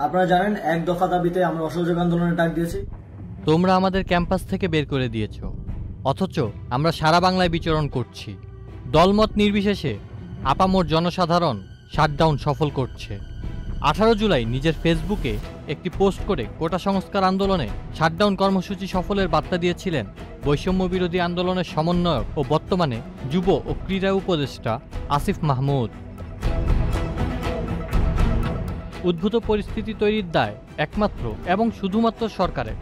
আপনারা জানেন এক দফা দাবিতে আমরা অসহযোগ আন্দোলনের ডাক দিয়েছি। তোমরা আমাদের ক্যাম্পাস থেকে বের করে দিয়েছো, অথচ আমরা সারা বাংলায় বিচরণ করছি। দলমত নির্বিশেষে আপামর জনসাধারণ শাটডাউন সফল করছে। 18 জুলাই নিজের ফেসবুকে একটি পোস্ট করে কোটা সংস্কার আন্দোলনে শাটডাউন কর্মসূচি সফলের বার্তা দিয়েছিলেন বৈষম্য বিরোধী আন্দোলনের সমন্বয়ক ও বর্তমানে যুব ও ক্রীড়া উপদেষ্টা আসিফ মাহমুদ। উদ্ভূত পরিস্থিতি তৈরির দায় একমাত্র এবং শুধুমাত্র সরকারের।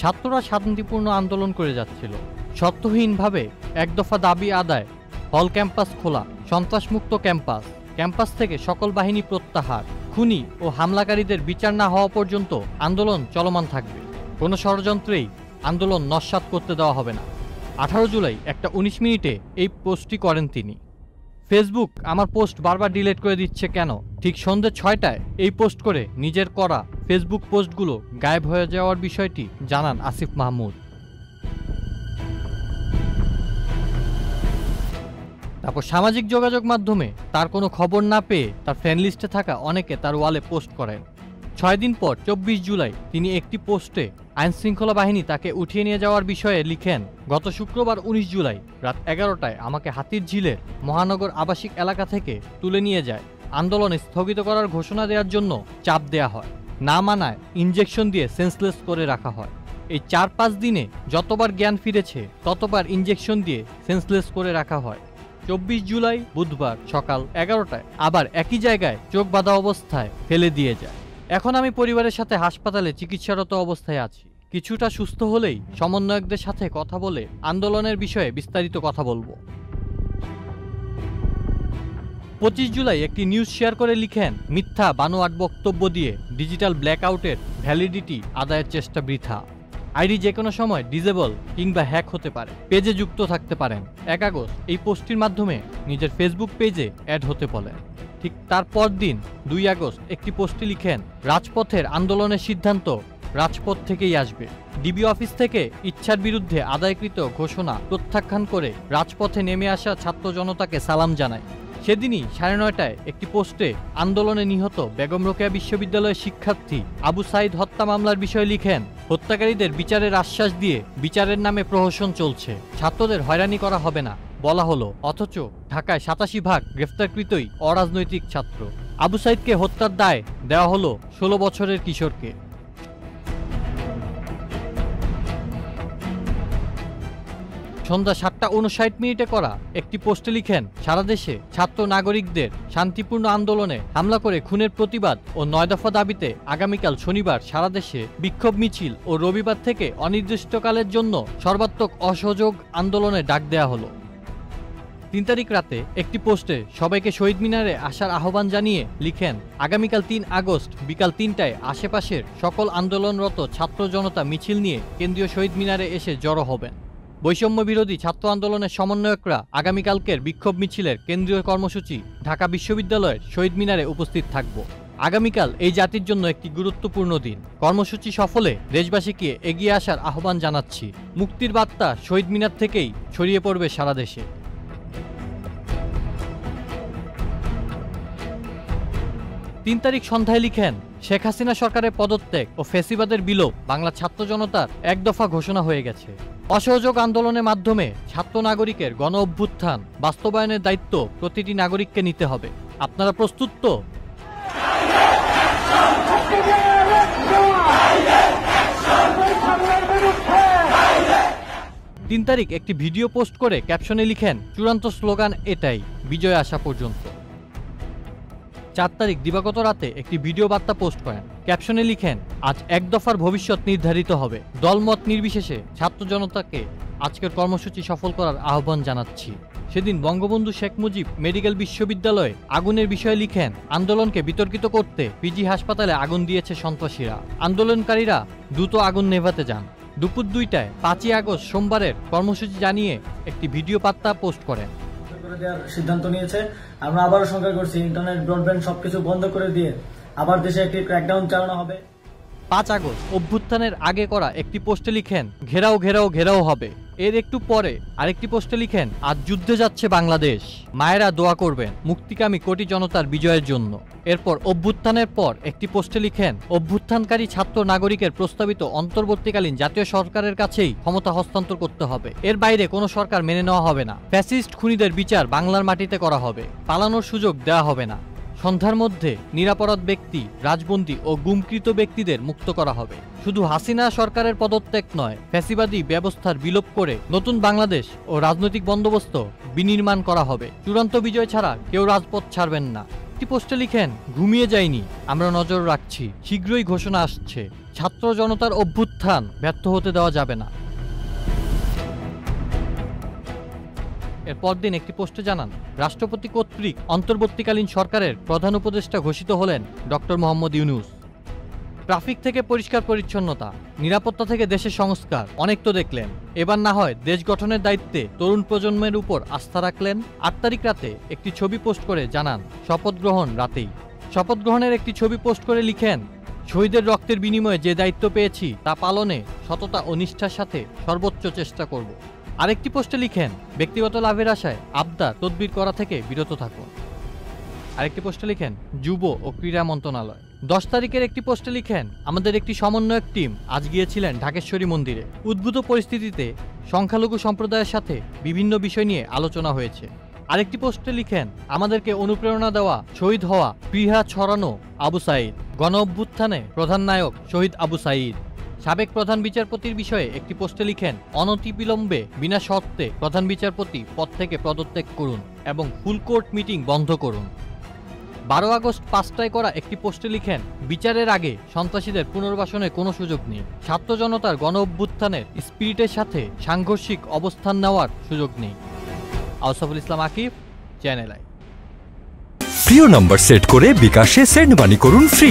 ছাত্ররা শান্তিপূর্ণ আন্দোলন করে যাচ্ছিল, শর্তহীনভাবে এক দফা দাবি আদায়, হল ক্যাম্পাস খোলা, সন্ত্রাসমুক্ত ক্যাম্পাস, ক্যাম্পাস থেকে সকল বাহিনী প্রত্যাহার, খুনি ও হামলাকারীদের বিচার না হওয়া পর্যন্ত আন্দোলন চলমান থাকবে। কোনো ষড়যন্ত্রেই আন্দোলন নস্যাৎ করতে দেওয়া হবে না। 18 জুলাই 1:19 এই পোস্টটি করেন তিনি। ফেসবুক আমার পোস্ট বারবার ডিলিট করে দিচ্ছে কেন? ঠিক সন্ধ্যে 6টায় এই পোস্ট করে নিজের করা ফেসবুক পোস্টগুলো গায়েব হয়ে যাওয়ার বিষয়টি জানান আসিফ মাহমুদ। তারপর সামাজিক যোগাযোগ মাধ্যমে তার কোনো খবর না পেয়ে তার ফ্রেন্ড লিস্টে থাকা অনেকে তার ওয়ালে পোস্ট করেন। 6 দিন পর 24 জুলাই তিনি একটি পোস্টে আইনশৃঙ্খলা বাহিনী তাকে উঠিয়ে নিয়ে যাওয়ার বিষয়ে লিখেন, গত শুক্রবার 19 জুলাই রাত 11টায় আমাকে হাতিরঝিলের মহানগর আবাসিক এলাকা থেকে তুলে নিয়ে যায়। আন্দোলন স্থগিত করার ঘোষণা দেওয়ার জন্য চাপ দেয়া হয়, না মানায় ইনজেকশন দিয়ে সেন্সলেস করে রাখা হয়। এই 4-5 দিনে যতবার জ্ঞান ফিরেছে ততবার ইনজেকশন দিয়ে সেন্সলেস করে রাখা হয়। 24 জুলাই বুধবার সকাল 11টায় আবার একই জায়গায় চোখ বাঁধা অবস্থায় ফেলে দিয়ে যায়। এখন আমি পরিবারের সাথে হাসপাতালে চিকিৎসারত অবস্থায় আছি। কিছুটা সুস্থ হলেই সমন্বয়কদের সাথে কথা বলে আন্দোলনের বিষয়ে বিস্তারিত কথা বলবো। 25 জুলাই একটি নিউজ শেয়ার করে লিখেন, মিথ্যা বানোয়াট বক্তব্য দিয়ে ডিজিটাল ব্ল্যাকআউটের ভ্যালিডিটি আদায়ের চেষ্টা বৃথা। আইডি যে কোনো সময় ডিজেবল কিংবা হ্যাক হতে পারে, পেজে যুক্ত থাকতে পারেন। 1 আগস্ট এই পোস্টটির মাধ্যমে নিজের ফেসবুক পেজে অ্যাড হতে বলেন। ঠিক তার পর দিন 2 আগস্ট একটি পোস্টে লিখেন, রাজপথের আন্দোলনের সিদ্ধান্ত রাজপথ থেকেই আসবে। ডিবি অফিস থেকে ইচ্ছার বিরুদ্ধে আদায়কৃত ঘোষণা প্রত্যাখ্যান করে রাজপথে নেমে আসা ছাত্র জনতাকে সালাম জানায়। সেদিনই 9:30টায় একটি পোস্টে আন্দোলনে নিহত বেগম রোকেয়া বিশ্ববিদ্যালয়ের শিক্ষার্থী আবু সাইদ হত্যা মামলার বিষয়ে লিখেন, হত্যাকারীদের বিচারের আশ্বাস দিয়ে বিচারের নামে প্রহসন চলছে, ছাত্রদের হয়রানি করা হবে না বলা হলো, অথচ ঢাকায় 87% গ্রেফতারকৃতই অরাজনৈতিক ছাত্র। আবু সাইদকে হত্যার দায় দেওয়া হলো 16 বছরের কিশোরকে। সন্ধ্যা 7:59 করা একটি পোস্টে লিখেন, সারা দেশে ছাত্র নাগরিকদের শান্তিপূর্ণ আন্দোলনে হামলা করে খুনের প্রতিবাদ ও 9 দফা দাবিতে আগামীকাল শনিবার সারা দেশে বিক্ষোভ মিছিল ও রবিবার থেকে অনির্দিষ্টকালের জন্য সর্বাত্মক অসহযোগ আন্দোলনে ডাক দেয়া হলো। 3 তারিখ রাতে একটি পোস্টে সবাইকে শহীদ মিনারে আসার আহ্বান জানিয়ে লিখেন, আগামীকাল 3 আগস্ট বিকাল 3টায় আশেপাশের সকল আন্দোলনরত ছাত্র জনতা মিছিল নিয়ে কেন্দ্রীয় শহীদ মিনারে এসে জড়ো হবেন। বৈষম্য বিরোধী ছাত্র আন্দোলনের সমন্বয়করা আগামীকালকের বিক্ষোভ মিছিলের কেন্দ্রীয় কর্মসূচি ঢাকা বিশ্ববিদ্যালয়ের শহীদ মিনারে উপস্থিত থাকব। আগামীকাল এই জাতির জন্য একটি গুরুত্বপূর্ণ দিন। কর্মসূচি সফলে দেশবাসীকে এগিয়ে আসার আহ্বান জানাচ্ছি। মুক্তির বার্তা শহীদ মিনার থেকেই ছড়িয়ে পড়বে সারা দেশে। 3 তারিখ সন্ধ্যায় লিখেন, শেখ হাসিনা সরকারের পদত্যাগ ও ফ্যাসিবাদের বিলোপ বাংলা ছাত্র জনতার এক দফা ঘোষণা হয়ে গেছে। অসহযোগ আন্দোলনের মাধ্যমে ছাত্র নাগরিকের গণ অভ্যুত্থান বাস্তবায়নের দায়িত্ব প্রতিটি নাগরিককে নিতে হবে। আপনারা প্রস্তুত তো? 3 তারিখ একটি ভিডিও পোস্ট করে ক্যাপশনে লিখেন, চূড়ান্ত স্লোগান এটাই, বিজয় আসা পর্যন্ত। 4 তারিখ দিবাগত রাতে একটি ভিডিও বার্তা পোস্ট করেন, ক্যাপশনে লিখেন, আজ এক দফার ভবিষ্যৎ নির্ধারিত হবে। দলমত নির্বিশেষে ছাত্র জনতাকে আজকের কর্মসূচি সফল করার আহ্বান জানাচ্ছি। সেদিন বঙ্গবন্ধু শেখ মুজিব মেডিকেল বিশ্ববিদ্যালয়ে আগুনের বিষয়ে লিখেন, আন্দোলনকে বিতর্কিত করতে পিজি হাসপাতালে আগুন দিয়েছে সন্ত্রাসীরা, আন্দোলনকারীরা দ্রুত আগুন নেভাতে যান। দুপুর 2টায় 5 আগস্ট সোমবারের কর্মসূচি জানিয়ে একটি ভিডিও বার্তা পোস্ট করেন। সিদ্ধান্ত নিয়েছে, আমরা আবারও সংখ্যা করছি, ইন্টারনেট ব্রডব্যান্ড সবকিছু বন্ধ করে দিয়ে আবার দেশে একটি ক্র্যাকডাউন চালানো হবে। 5 আগস্ট অভ্যুত্থানের আগে করা একটি পোস্টে লিখেন, ঘেরাও ঘেরাও ঘেরাও হবে, এর একটু পরে আরেকটি পোস্টে লিখেন, আজ যুদ্ধে যাচ্ছে বাংলাদেশ, মায়েরা দোয়া করবেন মুক্তিকামী কোটি জনতার বিজয়ের জন্য। এরপর অভ্যুত্থানের পর একটি পোস্টে লিখেন, অভ্যুত্থানকারী ছাত্র নাগরিকের প্রস্তাবিত অন্তর্বর্তীকালীন জাতীয় সরকারের কাছেই ক্ষমতা হস্তান্তর করতে হবে, এর বাইরে কোনো সরকার মেনে নেওয়া হবে না। ফ্যাসিস্ট খুনিদের বিচার বাংলার মাটিতে করা হবে, পালানোর সুযোগ দেওয়া হবে না। সন্ধ্যার মধ্যে নিরাপরাধ ব্যক্তি, রাজবন্দী ও গুমকৃত ব্যক্তিদের মুক্ত করা হবে। শুধু হাসিনা সরকারের পদত্যাগ নয়, ফ্যাসিবাদী ব্যবস্থার বিলোপ করে নতুন বাংলাদেশ ও রাজনৈতিক বন্দোবস্ত বিনির্মাণ করা হবে। চূড়ান্ত বিজয় ছাড়া কেউ রাজপথ ছাড়বেন না। একটি পোস্টে লিখেন, ঘুমিয়ে যায়নি, আমরা নজর রাখছি, শীঘ্রই ঘোষণা আসছে, ছাত্র জনতার অভ্যুত্থান ব্যর্থ হতে দেওয়া যাবে না। এর পরদিন একটি পোস্টে জানান, রাষ্ট্রপতি কর্তৃক অন্তর্বর্তীকালীন সরকারের প্রধান উপদেষ্টা ঘোষিত হলেন ডক্টর মোহাম্মদ ইউনূস। ট্রাফিক থেকে পরিষ্কার পরিচ্ছন্নতা, নিরাপত্তা থেকে দেশের সংস্কার, অনেক তো দেখলেন, এবার না হয় দেশ গঠনের দায়িত্বে তরুণ প্রজন্মের উপর আস্থা রাখলেন। ৮ তারিখ রাতে একটি ছবি পোস্ট করে জানান, শপথ গ্রহণ রাতেই। শপথ গ্রহণের একটি ছবি পোস্ট করে লিখেন, শহীদের রক্তের বিনিময়ে যে দায়িত্ব পেয়েছি তা পালনে সততা ও নিষ্ঠার সাথে সর্বোচ্চ চেষ্টা করব। আরেকটি পোস্টে লিখেন, ব্যক্তিগত লাভের আশায় আবদার তদবির করা থেকে বিরত থাকুন। আরেকটি পোস্টে লিখেন, যুব ও ক্রীড়া মন্ত্রণালয়। 10 তারিখের একটি পোস্টে লিখেন, আমাদের একটি সমন্বয়ক টিম আজ গিয়েছিলেন ঢাকেশ্বরী মন্দিরে। উদ্ভূত পরিস্থিতিতে সংখ্যালঘু সম্প্রদায়ের সাথে বিভিন্ন বিষয় নিয়ে আলোচনা হয়েছে। আরেকটি পোস্টে লিখেন, আমাদেরকে অনুপ্রেরণা দেওয়া, শহীদ হওয়া, পৃহা ছড়ানো আবু সাঈদ। গণ অভ্যুত্থানে প্রধান নায়ক শহীদ আবু সাঈদ। সাবেক প্রধান বিচারপতির বিষয়ে একটি পোস্টে লিখেন, অনতিবিলম্বে বিনা শর্তে প্রধান বিচারপতি পদ থেকে পদত্যাগ করুন এবং ফুল কোর্ট মিটিং বন্ধ করুন। 12 আগস্ট 5টায় করা একটি পোস্টে লিখেন, বিচারের আগে সন্ত্রাসীদের পুনর্বাসনের কোনো সুযোগ নেই। ছাত্র জনতার গণ অভ্যুত্থানের স্পিরিটের সাথে সাংঘর্ষিক অবস্থান নেওয়ার সুযোগ নেই। আউসাফুল ইসলাম আকিব, চ্যানেল আই। প্রিয় নাম্বার সেট করে বিকাশে সেন্ড মানি করুন ফ্রি।